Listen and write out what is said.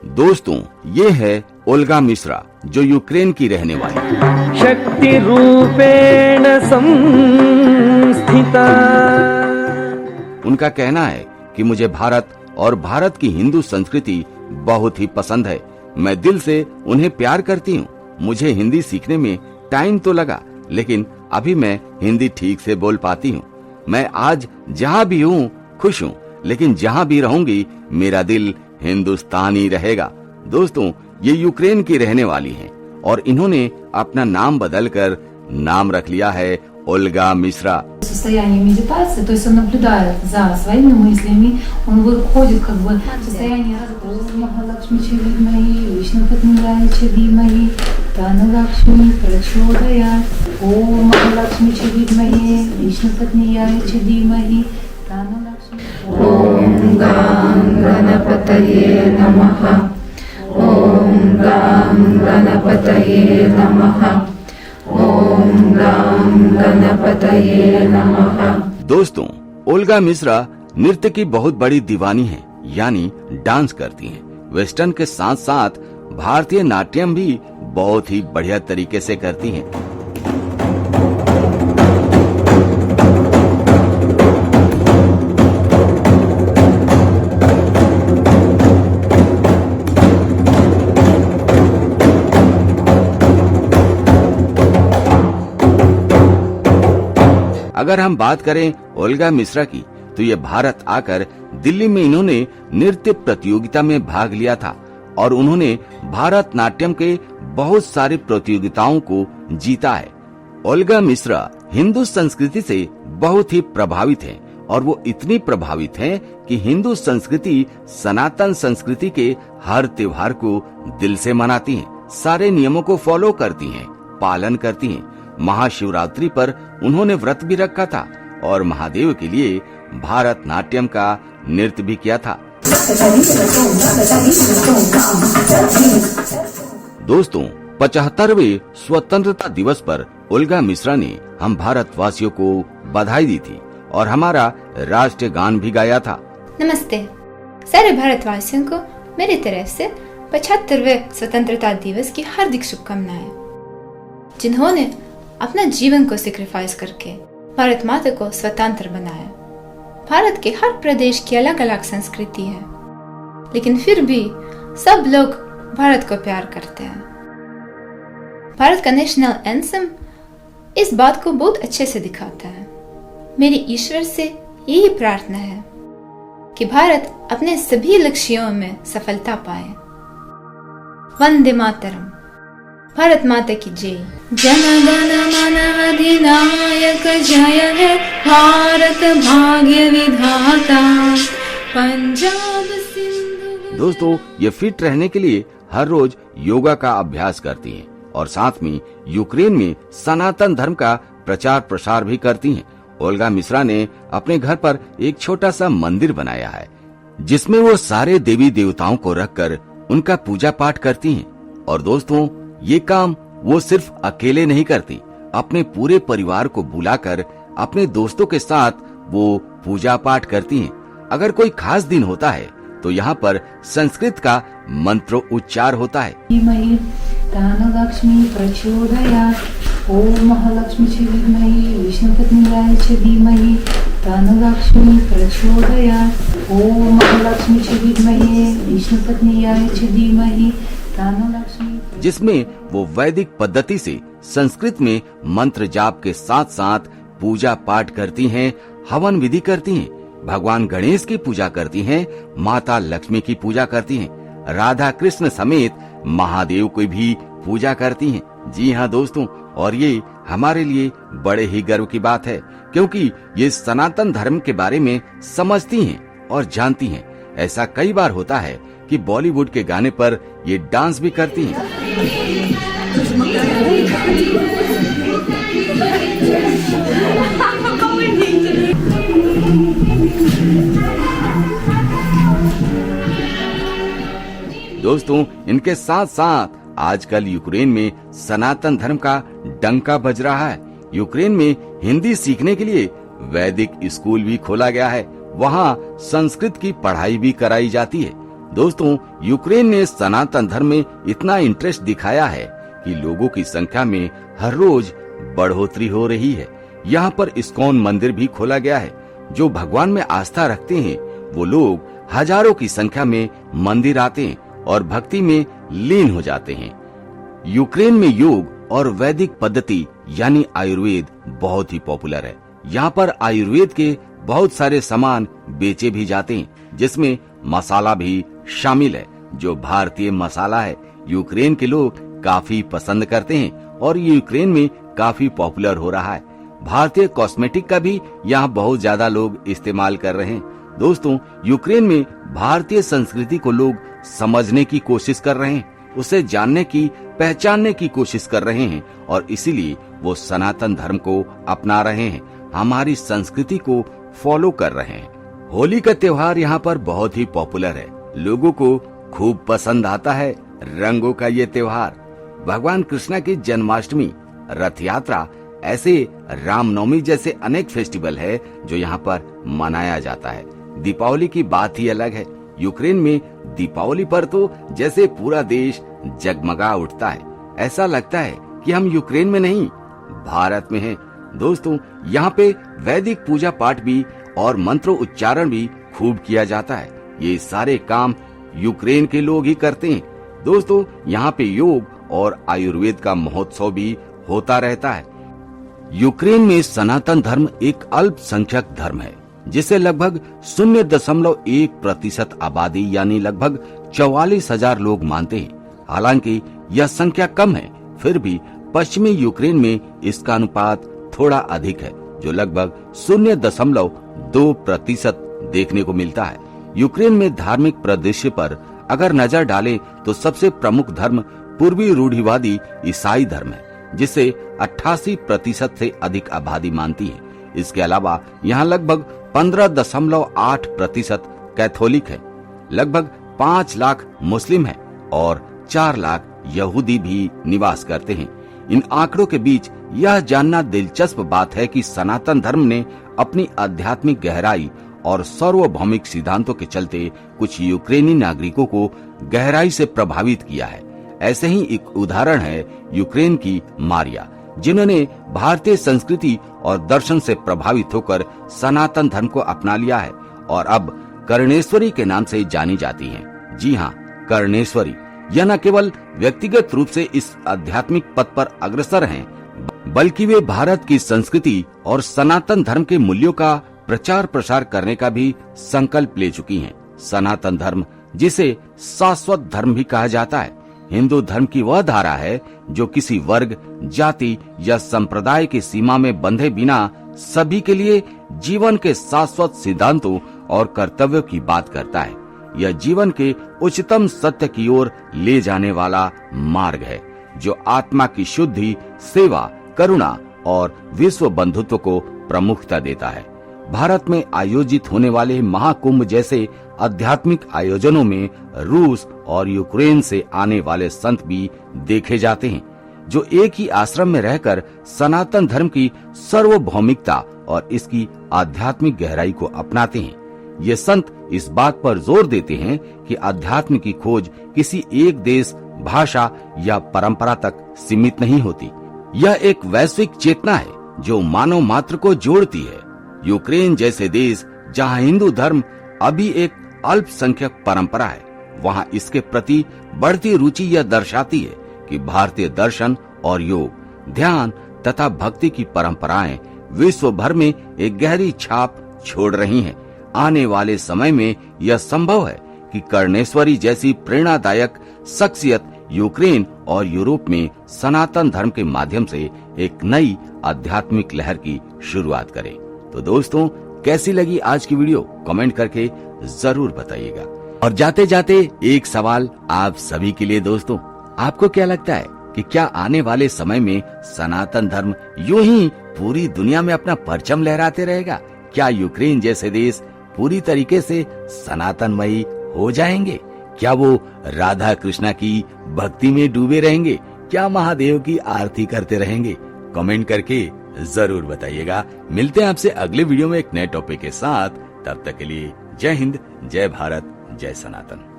दोस्तों, ये है ओल्गा मिश्रा, जो यूक्रेन की रहने वाली है। शक्ति रूपेण संस्थिता। उनका कहना है कि मुझे भारत और भारत की हिंदू संस्कृति बहुत ही पसंद है। मैं दिल से उन्हें प्यार करती हूँ। मुझे हिंदी सीखने में टाइम तो लगा, लेकिन अभी मैं हिंदी ठीक से बोल पाती हूँ। मैं आज जहाँ भी हूँ खुश हूँ, लेकिन जहाँ भी रहूंगी मेरा दिल हिंदुस्तानी रहेगा। दोस्तों, ये यूक्रेन की रहने वाली हैं और इन्होंने अपना नाम बदलकर नाम रख लिया है ओल्गा मिश्रा। Состояние медитации, то есть он наблюдает за своими мыслями, он выходит как бы в состояние Махалакшми Чавидмаи, Вишнупатнияя Чавидмаи, Таналакшми Прачодая, О Махалакшми Чавидмаи, Вишнупатнияя Чавидмаи, Таналакшми. Ом Гам Ганапатае Намаха, Ом Гам Ганапатае Намаха, ओम गं गणपतये नमः। दोस्तों, ओल्गा मिश्रा नृत्य की बहुत बड़ी दीवानी है, यानी डांस करती हैं। वेस्टर्न के साथ साथ भारतीय नाट्यम भी बहुत ही बढ़िया तरीके से करती हैं। अगर हम बात करें ओल्गा मिश्रा की, तो ये भारत आकर दिल्ली में इन्होंने नृत्य प्रतियोगिता में भाग लिया था और उन्होंने भारत नाट्यम के बहुत सारी प्रतियोगिताओं को जीता है। ओल्गा मिश्रा हिंदू संस्कृति से बहुत ही प्रभावित हैं और वो इतनी प्रभावित हैं कि हिंदू संस्कृति, सनातन संस्कृति के हर त्योहार को दिल से मनाती हैं, सारे नियमों को फॉलो करती हैं, पालन करती हैं। महाशिवरात्रि पर उन्होंने व्रत भी रखा था और महादेव के लिए भारत नाट्यम का नृत्य भी किया था। दोस्तों, 75वें स्वतंत्रता दिवस पर ओल्गा मिश्रा ने हम भारतवासियों को बधाई दी थी और हमारा राष्ट्रीय गान भी गाया था। नमस्ते सारे भारतवासियों को मेरी तरफ से 75वें स्वतंत्रता दिवस की हार्दिक शुभकामनाएं। जिन्होंने अपना जीवन को सेक्रीफाइस करके भारत माता को स्वतंत्र बनाया। भारत के हर प्रदेश की अलग अलग संस्कृति है, लेकिन फिर भी सब लोग भारत को प्यार करते हैं। भारत का नेशनल एंथम इस बात को बहुत अच्छे से दिखाता है। मेरी ईश्वर से यही प्रार्थना है कि भारत अपने सभी लक्ष्यों में सफलता पाए। वंदे मातरम। भारत माता की जय। जन गण मन अधिनायक जय है भारत भाग्य विधाता पंजाब सिंधु। दोस्तों, ये फिट रहने के लिए हर रोज योगा का अभ्यास करती हैं और साथ में यूक्रेन में सनातन धर्म का प्रचार प्रसार भी करती हैं। ओल्गा मिश्रा ने अपने घर पर एक छोटा सा मंदिर बनाया है, जिसमें वो सारे देवी देवताओं को रखकर उनका पूजा पाठ करती हैं। और दोस्तों, ये काम वो सिर्फ अकेले नहीं करती, अपने पूरे परिवार को बुलाकर अपने दोस्तों के साथ वो पूजा पाठ करती हैं। अगर कोई खास दिन होता है तो यहाँ पर संस्कृत का मंत्र उच्चार होता है। लक्ष्मी प्रचोदयात् ओम महालक्ष्मी च विद्महे विष्णुपत्न्याय च धीमहि लक्ष्मी प्रचोदयात् ओम महालक्ष्मी च विद्महे विष्णुपत्न्याय च धीमहि। जिसमें वो वैदिक पद्धति से संस्कृत में मंत्र जाप के साथ साथ पूजा पाठ करती हैं, हवन विधि करती हैं, भगवान गणेश की पूजा करती हैं, माता लक्ष्मी की पूजा करती हैं, राधा कृष्ण समेत महादेव की भी पूजा करती हैं। जी हाँ दोस्तों, और ये हमारे लिए बड़े ही गर्व की बात है, क्योंकि ये सनातन धर्म के बारे में समझती हैं और जानती हैं। ऐसा कई बार होता है कि बॉलीवुड के गाने पर ये डांस भी करती हैं। दोस्तों, इनके साथ साथ आजकल यूक्रेन में सनातन धर्म का डंका बज रहा है। यूक्रेन में हिंदी सीखने के लिए वैदिक स्कूल भी खोला गया है। वहाँ संस्कृत की पढ़ाई भी कराई जाती है दोस्तों, यूक्रेन ने सनातन धर्म में इतना इंटरेस्ट दिखाया है कि लोगों की संख्या में हर रोज बढ़ोतरी हो रही है। यहाँ पर इस्कॉन मंदिर भी खोला गया है। जो भगवान में आस्था रखते हैं वो लोग हजारों की संख्या में मंदिर आते हैं और भक्ति में लीन हो जाते हैं। यूक्रेन में योग और वैदिक पद्धति यानी आयुर्वेद बहुत ही पॉपुलर है। यहाँ पर आयुर्वेद के बहुत सारे सामान बेचे भी जाते हैं, जिसमें मसाला भी शामिल है। जो भारतीय मसाला है यूक्रेन के लोग काफी पसंद करते हैं और ये यूक्रेन में काफी पॉपुलर हो रहा है। भारतीय कॉस्मेटिक का भी यहाँ बहुत ज्यादा लोग इस्तेमाल कर रहे हैं। दोस्तों, यूक्रेन में भारतीय संस्कृति को लोग समझने की कोशिश कर रहे हैं, उसे जानने की, पहचानने की कोशिश कर रहे हैं और इसीलिए वो सनातन धर्म को अपना रहे हैं, हमारी संस्कृति को फॉलो कर रहे हैं। होली का त्योहार यहाँ पर बहुत ही पॉपुलर है, लोगों को खूब पसंद आता है रंगों का ये त्योहार। भगवान कृष्ण की जन्माष्टमी, रथ यात्रा, ऐसे रामनवमी जैसे अनेक फेस्टिवल है जो यहाँ पर मनाया जाता है। दीपावली की बात ही अलग है। यूक्रेन में दीपावली पर तो जैसे पूरा देश जगमगा उठता है, ऐसा लगता है कि हम यूक्रेन में नहीं भारत में हैं। दोस्तों, यहाँ पे वैदिक पूजा पाठ भी और मंत्रों उच्चारण भी खूब किया जाता है। ये सारे काम यूक्रेन के लोग ही करते हैं। दोस्तों, यहाँ पे योग और आयुर्वेद का महोत्सव भी होता रहता है। यूक्रेन में सनातन धर्म एक अल्पसंख्यक धर्म है, जिसे लगभग 0.1% आबादी यानी लगभग 44,000 लोग मानते हैं। हालांकि यह संख्या कम है, फिर भी पश्चिमी यूक्रेन में इसका अनुपात थोड़ा अधिक है, जो लगभग 0.2% देखने को मिलता है। यूक्रेन में धार्मिक परिदृश्य पर अगर नजर डालें तो सबसे प्रमुख धर्म पूर्वी रूढ़िवादी ईसाई धर्म है, जिसे 88% से अधिक आबादी मानती है। इसके अलावा यहाँ लगभग 15.8% कैथोलिक है, लगभग 5 लाख मुस्लिम है और 4 लाख यहूदी भी निवास करते हैं। इन आंकड़ों के बीच यह जानना दिलचस्प बात है कि सनातन धर्म ने अपनी आध्यात्मिक गहराई और सार्वभौमिक सिद्धांतों के चलते कुछ यूक्रेनी नागरिकों को गहराई से प्रभावित किया है। ऐसे ही एक उदाहरण है यूक्रेन की मारिया, जिन्होंने भारतीय संस्कृति और दर्शन से प्रभावित होकर सनातन धर्म को अपना लिया है और अब कर्णेश्वरी के नाम से जानी जाती हैं। जी हाँ, कर्णेश्वरी। यह न केवल व्यक्तिगत रूप से इस आध्यात्मिक पथ पर अग्रसर हैं, बल्कि वे भारत की संस्कृति और सनातन धर्म के मूल्यों का प्रचार प्रसार करने का भी संकल्प ले चुकी हैं। सनातन धर्म, जिसे शाश्वत धर्म भी कहा जाता है, हिंदू धर्म की वह धारा है जो किसी वर्ग, जाति या संप्रदाय की सीमा में बंधे बिना सभी के लिए जीवन के शाश्वत सिद्धांतों और कर्तव्यों की बात करता है। यह जीवन के उच्चतम सत्य की ओर ले जाने वाला मार्ग है, जो आत्मा की शुद्धि, सेवा, करुणा और विश्व बंधुत्व को प्रमुखता देता है। भारत में आयोजित होने वाले महाकुंभ जैसे आध्यात्मिक आयोजनों में रूस और यूक्रेन से आने वाले संत भी देखे जाते हैं, जो एक ही आश्रम में रहकर सनातन धर्म की सार्वभौमिकता और इसकी आध्यात्मिक गहराई को अपनाते हैं। ये संत इस बात पर जोर देते हैं कि अध्यात्म की खोज किसी एक देश, भाषा या परंपरा तक सीमित नहीं होती। यह एक वैश्विक चेतना है जो मानव मात्र को जोड़ती है। यूक्रेन जैसे देश, जहां हिंदू धर्म अभी एक अल्पसंख्यक परंपरा है, वहां इसके प्रति बढ़ती रुचि यह दर्शाती है कि भारतीय दर्शन और योग, ध्यान तथा भक्ति की परंपराएं विश्व भर में एक गहरी छाप छोड़ रही हैं। आने वाले समय में यह संभव है कि कर्णेश्वरी जैसी प्रेरणादायक शख्सियत यूक्रेन और यूरोप में सनातन धर्म के माध्यम से एक नई आध्यात्मिक लहर की शुरुआत करे। तो दोस्तों, कैसी लगी आज की वीडियो कमेंट करके जरूर बताइएगा। और जाते जाते एक सवाल आप सभी के लिए दोस्तों, आपको क्या लगता है कि क्या आने वाले समय में सनातन धर्म यूं ही पूरी दुनिया में अपना परचम लहराते रहेगा? क्या यूक्रेन जैसे देश पूरी तरीके से सनातनमयी हो जाएंगे? क्या वो राधा कृष्णा की भक्ति में डूबे रहेंगे? क्या महादेव की आरती करते रहेंगे? कमेंट करके जरूर बताइएगा। मिलते हैं आपसे अगले वीडियो में एक नए टॉपिक के साथ। तब तक के लिए जय हिंद, जय भारत, जय सनातन।